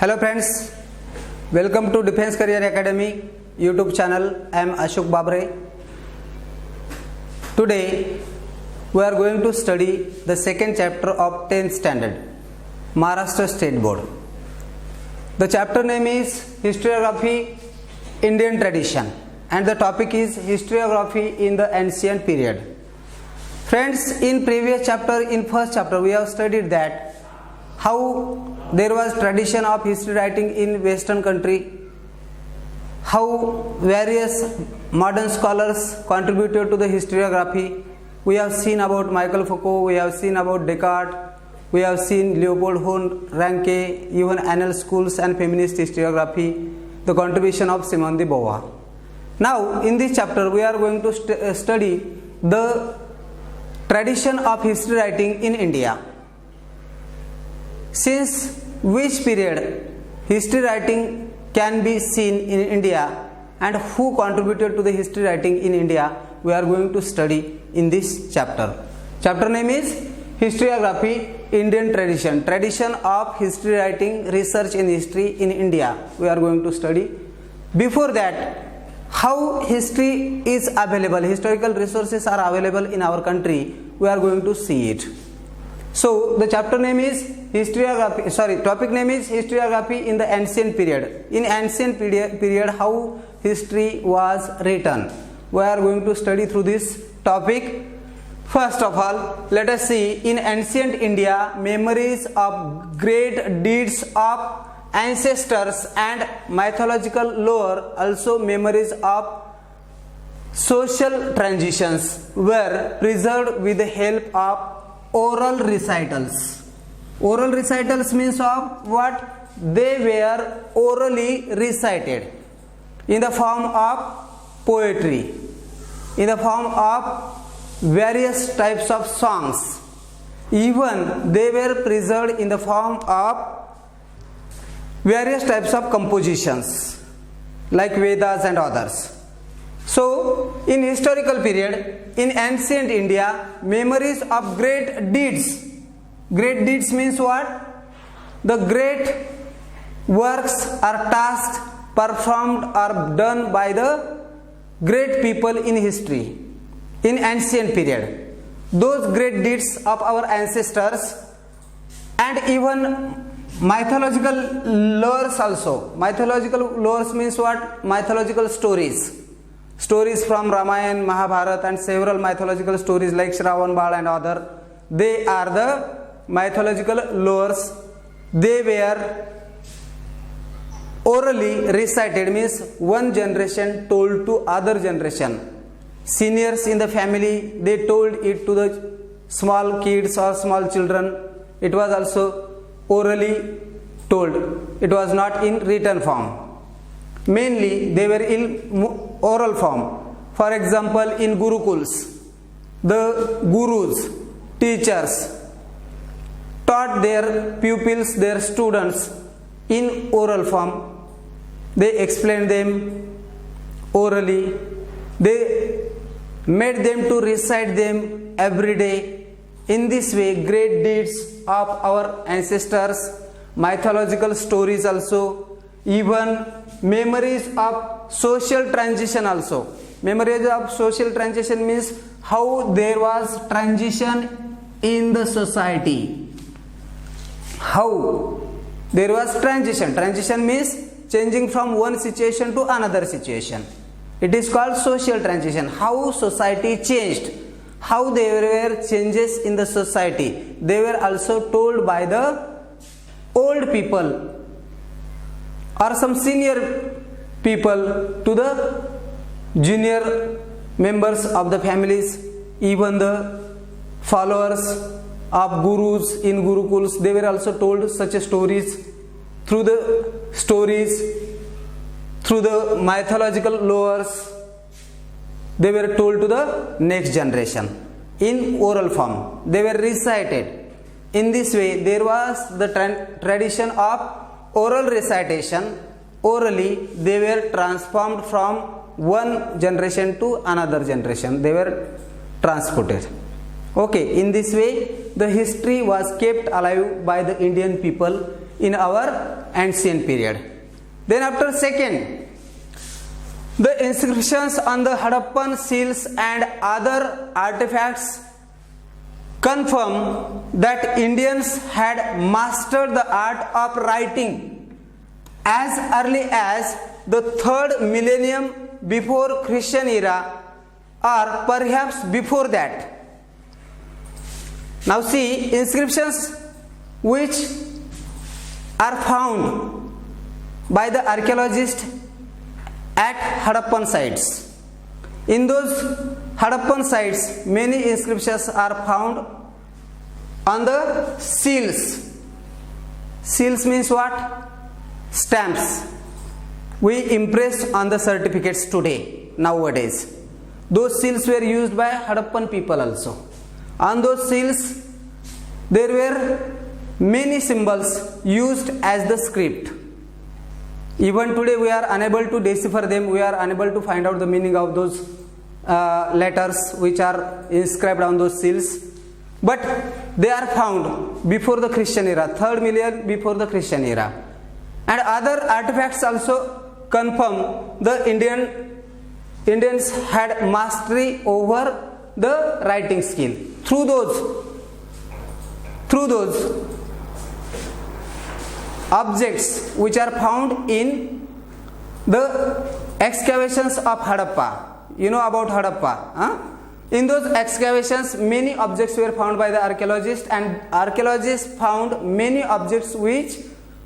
Hello friends, welcome to Defense Career Academy YouTube channel. I am Ashok Babre. Today we are going to study the second chapter of 10th standard, Maharashtra State Board. The chapter name is Historiography, Indian Tradition, and the topic is Historiography in the Ancient Period. Friends, in previous chapter, in first chapter, we have studied that how there was tradition of history writing in Western country, how various modern scholars contributed to the historiography. We have seen about Michael Foucault, we have seen about Descartes, we have seen Leopold von Ranke, even annal schools and feminist historiography, the contribution of Simone de Beauvoir. Now, in this chapter, we are going to study the tradition of history writing in India. Since which period history writing can be seen in India and who contributed to the history writing in India, we are going to study in this chapter. Chapter name is Historiography, Indian Tradition, Tradition of History Writing, Research in History in India. We are going to study. Before that, how history is available, historical resources are available in our country, we are going to see it. So the chapter name is topic name is Historiography in the Ancient Period. In ancient period, how history was written. We are going to study through this topic. First of all, let us see in ancient India, memories of great deeds of ancestors and mythological lore, also memories of social transitions were preserved with the help of oral recitals. Oral recitals means of what? They were orally recited in the form of poetry, in the form of various types of songs. Even they were preserved in the form of various types of compositions like Vedas and others. So, in historical period, in ancient India, memories of great deeds. Great deeds means what? The great works or tasks performed or done by the great people in history, in ancient period. Those great deeds of our ancestors and even mythological lores also. Mythological lores means what? Mythological stories. Stories from Ramayana, Mahabharata and several mythological stories like Shravan Bal and other. They are the mythological lores. They were orally recited, means one generation told to other generation. Seniors in the family, they told it to the small kids or small children. It was also orally told. It was not in written form. Mainly they were in oral form. For example, in Gurukuls, the gurus, teachers taught their pupils, their students in oral form. They explained them orally. They made them to recite them every day. In this way, great deeds of our ancestors, mythological stories also, even memories of social transition also. Memories of social transition means how there was transition in the society. How there was transition. Transition means changing from one situation to another situation. It is called social transition. How society changed. How there were changes in the society. They were also told by the old people or some senior people to the junior members of the families, even the followers of gurus in gurukuls. They were also told such stories. Through the stories, through the mythological lores, they were told to the next generation in oral form. They were recited. In this way, there was the tradition of oral recitation. Orally, they were transformed from one generation to another generation. They were transported. Okay, in this way, the history was kept alive by the Indian people in our ancient period. Then after second, the inscriptions on the Harappan seals and other artifacts confirm that Indians had mastered the art of writing as early as the 3rd millennium before Christian era, or perhaps before that. Now see, inscriptions which are found by the archaeologists at Harappan sites. In those Harappan sites, many inscriptions are found on the seals. Seals means what? Stamps. We impress on the certificates today, nowadays. Those seals were used by Harappan people also. On those seals, there were many symbols used as the script. Even today we are unable to decipher them, we are unable to find out the meaning of those letters which are inscribed on those seals. But they are found before the Christian era, 3rd millennium before the Christian era. And other artifacts also confirm the Indians had mastery over the writing skill. Through those objects which are found in the excavations of Harappa. You know about Harappa, huh? In those excavations, many objects were found by the archaeologists, and archaeologists found many objects which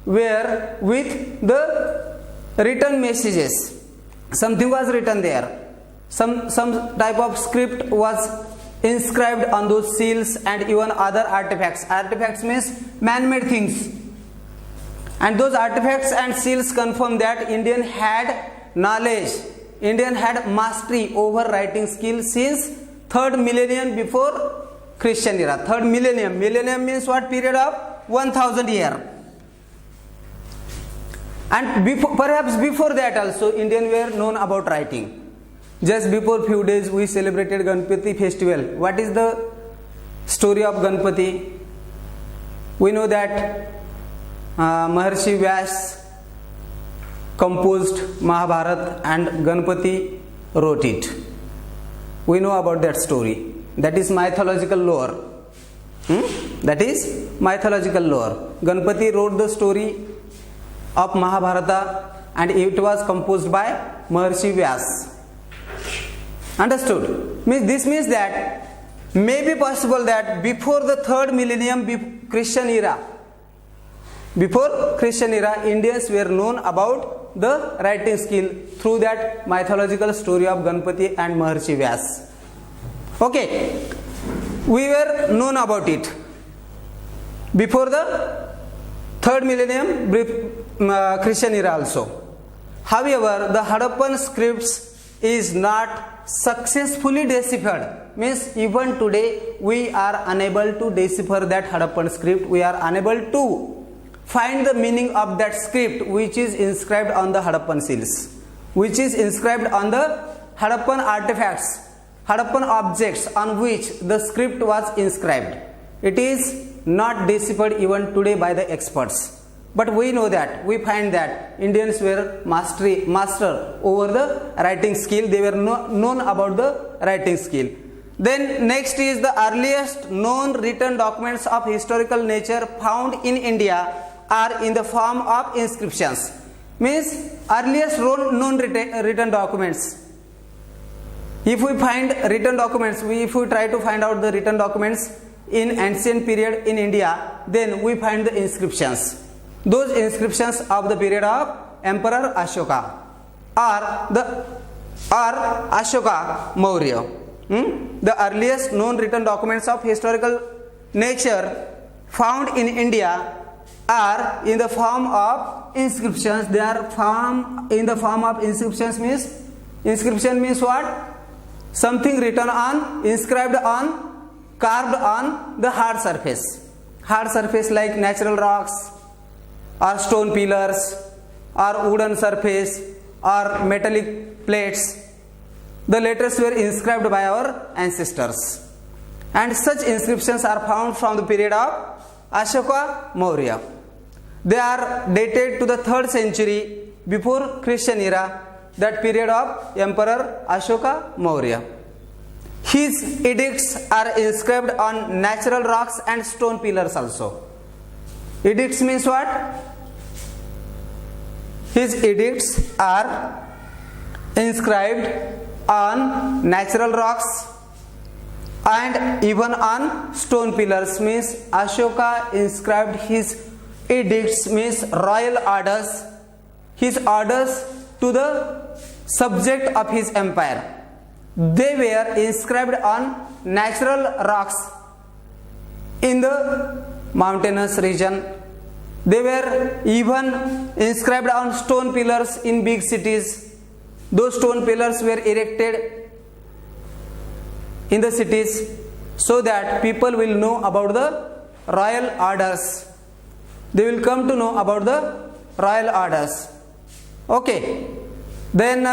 were with the written messages. Something was written there. Some type of script was inscribed on those seals and even other artifacts. Artifacts means man-made things. And those artifacts and seals confirm that Indian had knowledge, Indian had mastery over writing skill since 3rd millennium before Christian era. 3rd millennium. Millennium means what? Period of 1000 years. And perhaps before that also Indians were known about writing. Just before few days we celebrated Ganpati festival. What is the story of Ganpati? We know that Maharshi Vyas composed Mahabharata and Ganpati wrote it. We know about that story. That is mythological lore. That is mythological lore. Ganpati wrote the story of Mahabharata and it was composed by Maharshi Vyas. Understood? This means that may be possible that before the 3rd millennium Christian era, Indians were known about the writing skill through that mythological story of Ganpati and Maharshi Vyas. Okay, we were known about it before the 3rd millennium Christian era also. However, the Harappan scripts is not successfully deciphered. Means even today we are unable to decipher that Harappan script. We are unable to find the meaning of that script which is inscribed on the Harappan seals, which is inscribed on the Harappan artifacts, Harappan objects on which the script was inscribed. It is not deciphered even today by the experts. But we know that, we find that Indians were master over the writing skill. They were known about the writing skill. Then next is the earliest known written documents of historical nature found in India are in the form of inscriptions. Means earliest known written documents. If we find written documents, if we try to find out the written documents in ancient period in India, then we find the inscriptions. Those inscriptions of the period of Emperor Ashoka or Ashoka Maurya. The earliest known written documents of historical nature found in India are in the form of inscriptions. They are in the form of inscriptions. Means inscription means what? Something written on, inscribed on, carved on the hard surface. Hard surface like natural rocks or stone pillars or wooden surface or metallic plates. The letters were inscribed by our ancestors. And such inscriptions are found from the period of Ashoka Maurya. They are dated to the 3rd century before Christian era, that period of Emperor Ashoka Maurya. His edicts are inscribed on natural rocks and stone pillars also. Edicts means what? His edicts are inscribed on natural rocks and even on stone pillars. Means Ashoka inscribed his edicts, means royal orders, his orders to the subject of his empire. They were inscribed on natural rocks in the mountainous region. They were even inscribed on stone pillars in big cities. Those stone pillars were erected in the cities so that people will know about the royal orders. They will come to know about the royal orders. Okay. Then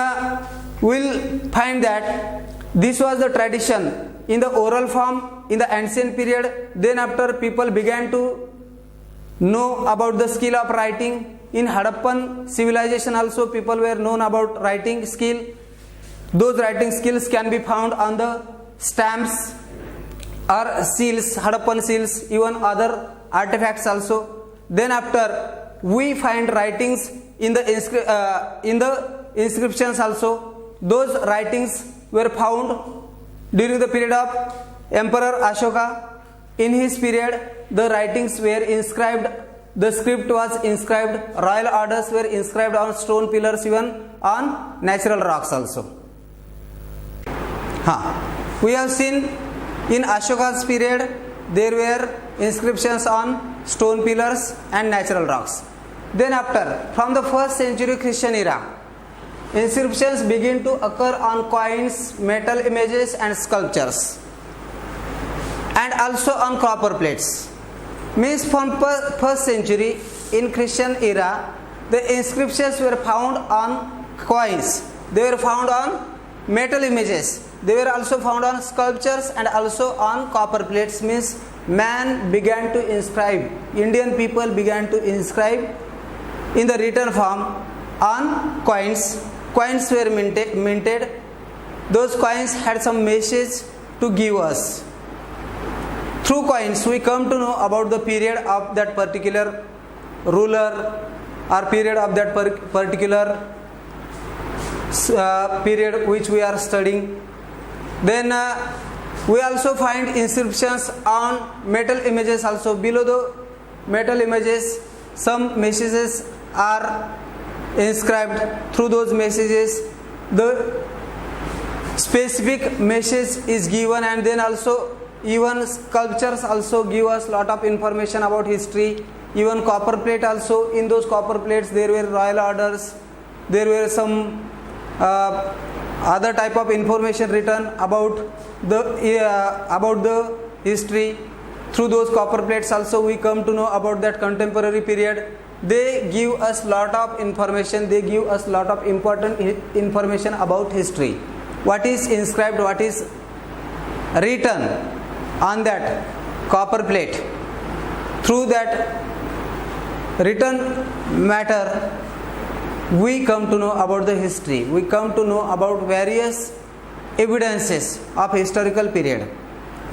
we'll find that this was the tradition in the oral form in the ancient period. Then after, people began to know about the skill of writing. In Harappan civilization also, people were known about writing skill. Those writing skills can be found on the stamps or seals, Harappan seals, even other artifacts also. Then after, we find writings in the inscriptions also. Those writings were found during the period of Emperor Ashoka. In his period, the writings were inscribed, the script was inscribed, royal orders were inscribed on stone pillars, even on natural rocks also. We have seen in Ashoka's period there were inscriptions on stone pillars and natural rocks. Then after, from the 1st century Christian era, inscriptions begin to occur on coins, metal images and sculptures, and also on copper plates. Means from 1st century in Christian era, the inscriptions were found on coins, they were found on metal images, they were also found on sculptures and also on copper plates. Means man began to inscribe, Indian people began to inscribe in the written form on coins. Coins were minted. Those coins had some message to give us. Through coins, we come to know about the period of that particular ruler or period of that particular period which we are studying. Then we also find inscriptions on metal images also. Below the metal images, some messages are inscribed. Through those messages, the specific message is given, and then also even sculptures also give us lot of information about history. Even copper plate also, in those copper plates there were royal orders, there were some other type of information written about the history. Through those copper plates also we come to know about that contemporary period. They give us lot of information, they give us lot of important information about history. What is inscribed, what is written on that copper plate. Through that written matter, we come to know about the history, we come to know about various evidences of historical period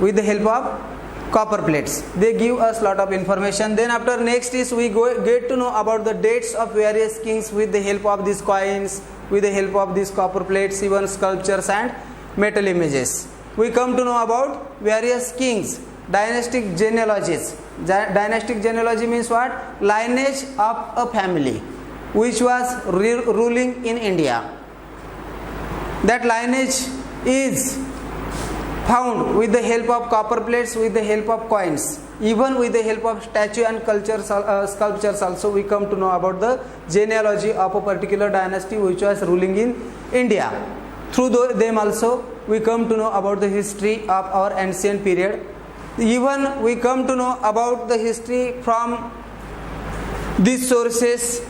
with the help of copper plates. They give us lot of information. Then after, next is we get to know about the dates of various kings with the help of these coins, with the help of these copper plates, even sculptures and metal images. We come to know about various kings, dynastic genealogies. Dynastic genealogy means what? Lineage of a family which was ruling in India. That lineage is found with the help of copper plates, with the help of coins, even with the help of statue and sculptures also. We come to know about the genealogy of a particular dynasty which was ruling in India. Through them also we come to know about the history of our ancient period. Even we come to know about the history from these sources.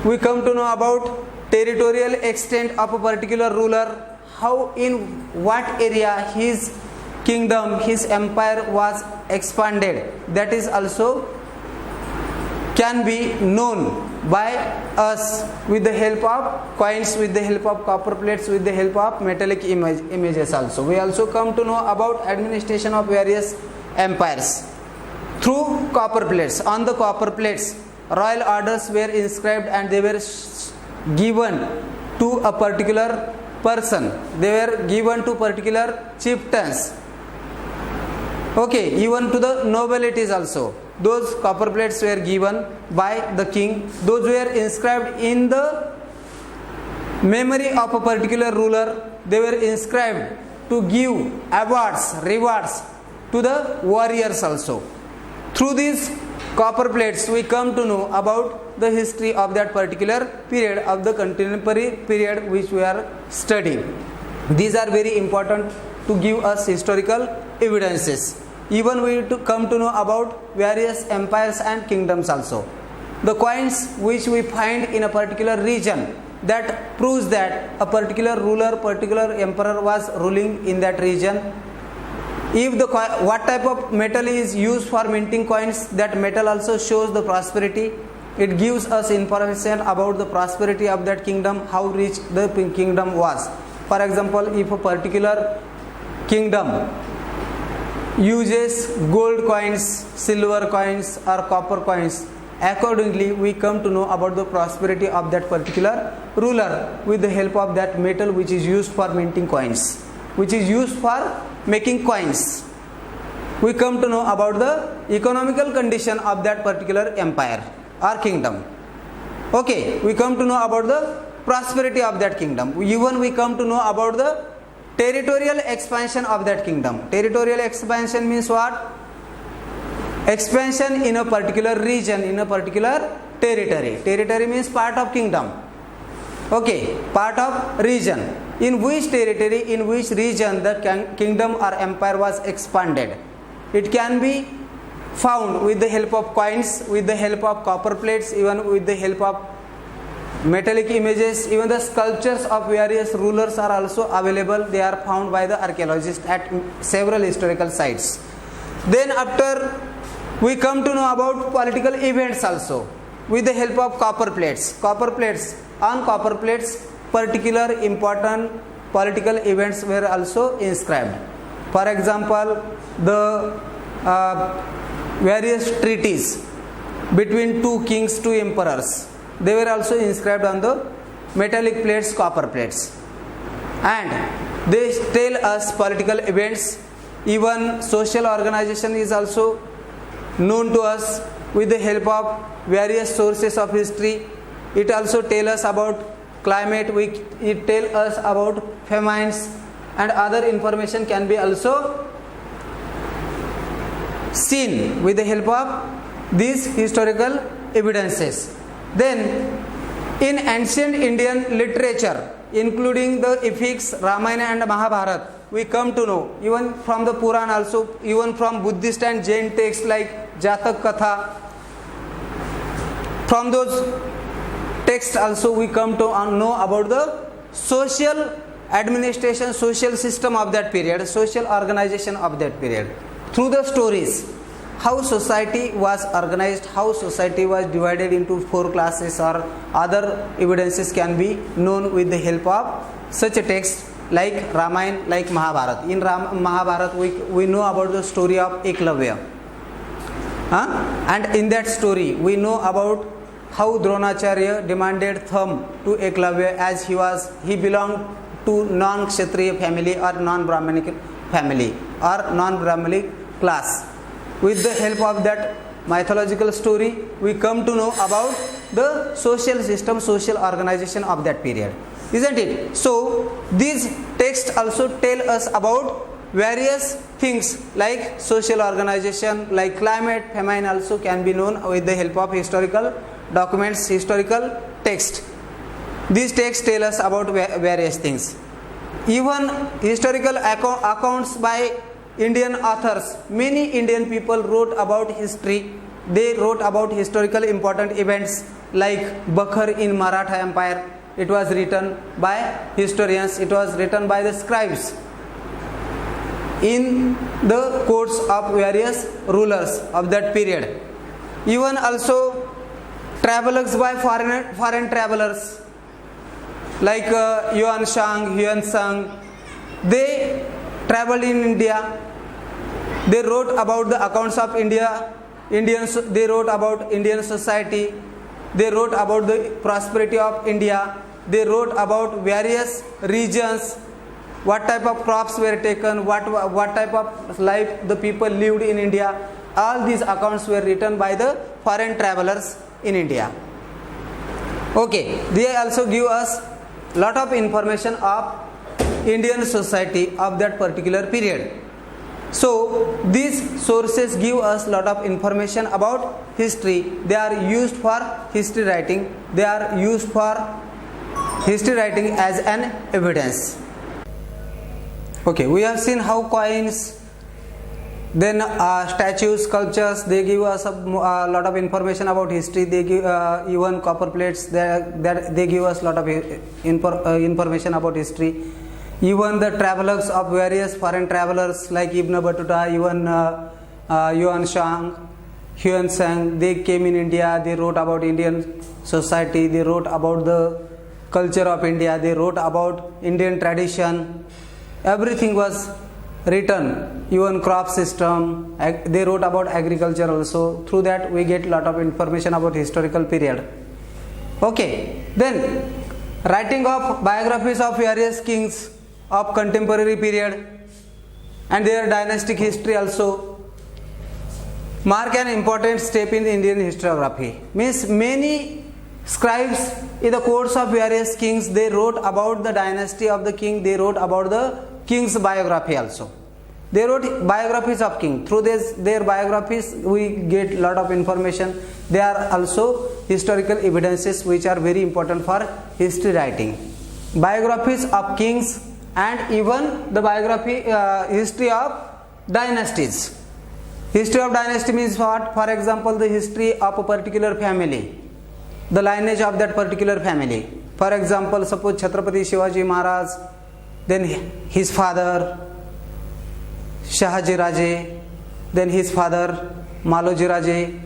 We come to know about territorial extent of a particular ruler, how in what area his kingdom, his empire was expanded. That is also can be known by us with the help of coins, with the help of copper plates, with the help of metallic images also. We also come to know about administration of various empires through copper plates. On the copper plates, royal orders were inscribed and they were given to a particular person. They were given to particular chieftains. Okay, even to the nobilities also. Those copper plates were given by the king. Those were inscribed in the memory of a particular ruler. They were inscribed to give awards, rewards to the warriors also. Through these copper plates, we come to know about the history of that particular period, of the contemporary period which we are studying. These are very important to give us historical evidences. Even we come to know about various empires and kingdoms also. The coins which we find in a particular region, that proves that a particular ruler, particular emperor was ruling in that region. If the what type of metal is used for minting coins, that metal also shows the prosperity. It gives us information about the prosperity of that kingdom, how rich the kingdom was. For example, if a particular kingdom uses gold coins, silver coins or copper coins, accordingly we come to know about the prosperity of that particular ruler with the help of that metal which is used for minting coins, which is used for making coins. We come to know about the economical condition of that particular empire or kingdom. Okay, we come to know about the prosperity of that kingdom. Even we come to know about the territorial expansion of that kingdom. Territorial expansion means what? Expansion in a particular region, in a particular territory. Territory means part of kingdom. Okay, part of region. In which territory, in which region the kingdom or empire was expanded. It can be found with the help of coins, with the help of copper plates, even with the help of metallic images. Even the sculptures of various rulers are also available. They are found by the archaeologists at several historical sites. Then after we come to know about political events also with the help of copper plates. Copper plates, on copper plates particular important political events were also inscribed. For example, the various treaties between two kings, two emperors, they were also inscribed on the metallic plates, copper plates, and they tell us political events. Even social organization is also known to us with the help of various sources of history. It also tells us about climate, it tells us about famines, and other information can be also seen with the help of these historical evidences. Then in ancient Indian literature, including the epics Ramayana and Mahabharata, we come to know, even from the Puran also, even from Buddhist and Jain texts like Jatak Katha, from those texts also we come to know about the social administration, social system of that period, social organization of that period. Through the stories, how society was organized, how society was divided into 4 classes or other evidences can be known with the help of such a text like Ramayana, like Mahabharata. In Mahabharata we know about the story of Eklavya. And in that story we know about how Dronacharya demanded thumb to Eklavya as he belonged to non-Kshatriya family or non-Brahmanic family or non-Brahmanic class. With the help of that mythological story, we come to know about the social system, social organization of that period. Isn't it? So, these texts also tell us about various things like social organization, like climate, famine also can be known with the help of historical documents, historical text. These texts tell us about various things. Even historical accounts by Indian authors, many Indian people wrote about history. They wrote about historical important events like Bakhar in Maratha Empire. It was written by historians, it was written by the scribes in the courts of various rulers of that period. Even also travelers by foreign travelers like Yuan Shang, Yuan Sang. They traveled in India. They wrote about the accounts of India. They wrote about Indian society. They wrote about the prosperity of India. They wrote about various regions, what type of crops were taken, what type of life the people lived in India. All these accounts were written by the foreign travelers in India. Okay, they also give us lot of information of Indian society of that particular period. So these sources give us lot of information about history. They are used for history writing. They are used for history writing as an evidence. Okay, we have seen how coins, then statues, sculptures, they give us a lot of information about history. They give even copper plates, they give us lot of information about history. Even the travelers of various foreign travelers like Ibn Battuta, even Yuan Shang, Yuan Sang, they came in India. They wrote about Indian society. They wrote about the culture of India. They wrote about Indian tradition. Everything was written, even crop system. They wrote about agriculture also. Through that we get lot of information about historical period. Okay, then writing of biographies of various kings of contemporary period and their dynastic history also mark an important step in Indian historiography. Means many scribes in the course of various kings, they wrote about the dynasty of the king. They wrote about the king's biography also. They wrote biographies of king. Through their biographies we get lot of information. They are also historical evidences which are very important for history writing. Biographies of kings and even the history of dynasties. History of dynasty means what? For example, the history of a particular family, the lineage of that particular family. For example, suppose Chhatrapati Shivaji Maharaj, then his father Shahaji Raje, then his father Maloji Raje,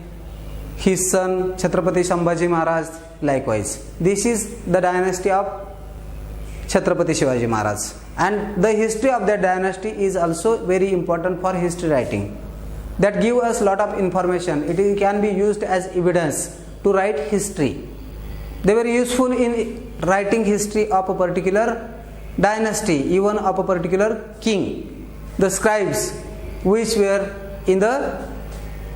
his son Chhatrapati Sambhaji Maharaj, likewise. This is the dynasty of Chhatrapati Shivaji Maharaj, and the history of that dynasty is also very important for history writing. That give us lot of information. It can be used as evidence to write history. They were useful in writing history of a particular dynasty, even of a particular king. The scribes which were in the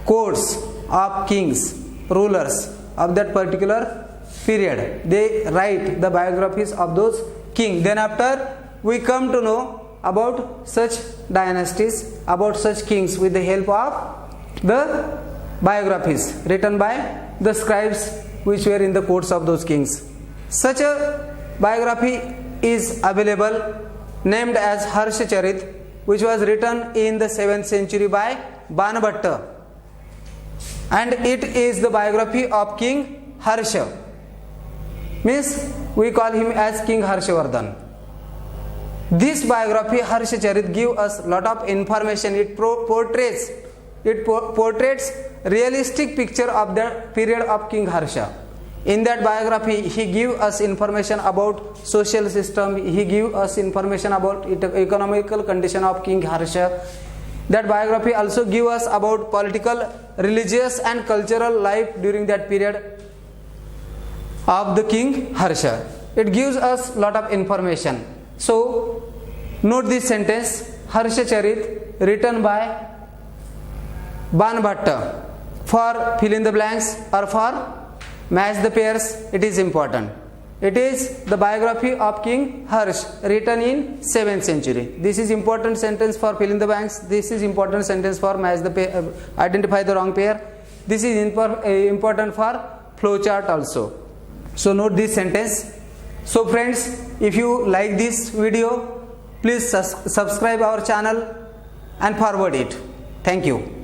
courts of kings, rulers of that particular period, they write the biographies of those kings. Then after we come to know about such dynasties, about such kings with the help of the biographies written by the scribes which were in the courts of those kings. Such a biography is available named as Harsha Charit, which was written in the 7th century by Banabhatta, and it is the biography of King Harsha. Means we call him as King Harshavardhan. This biography, Harsha Charit, gives us lot of information. It portrays realistic picture of the period of King Harsha. In that biography, he gives us information about social system. He gives us information about economical condition of King Harsha. That biography also gives us about political, religious and cultural life during that period of the King Harsha. It gives us lot of information. So note this sentence, Harsha Charit, written by Banabhatta. For fill in the blanks or for match the pairs, it is important. It is the biography of King Harsh, written in 7th century. This is important sentence for fill in the blanks. This is important sentence for match the pair, identify the wrong pair. This is important for flowchart also. So note this sentence. So friends, if you like this video, please subscribe our channel and forward it. Thank you.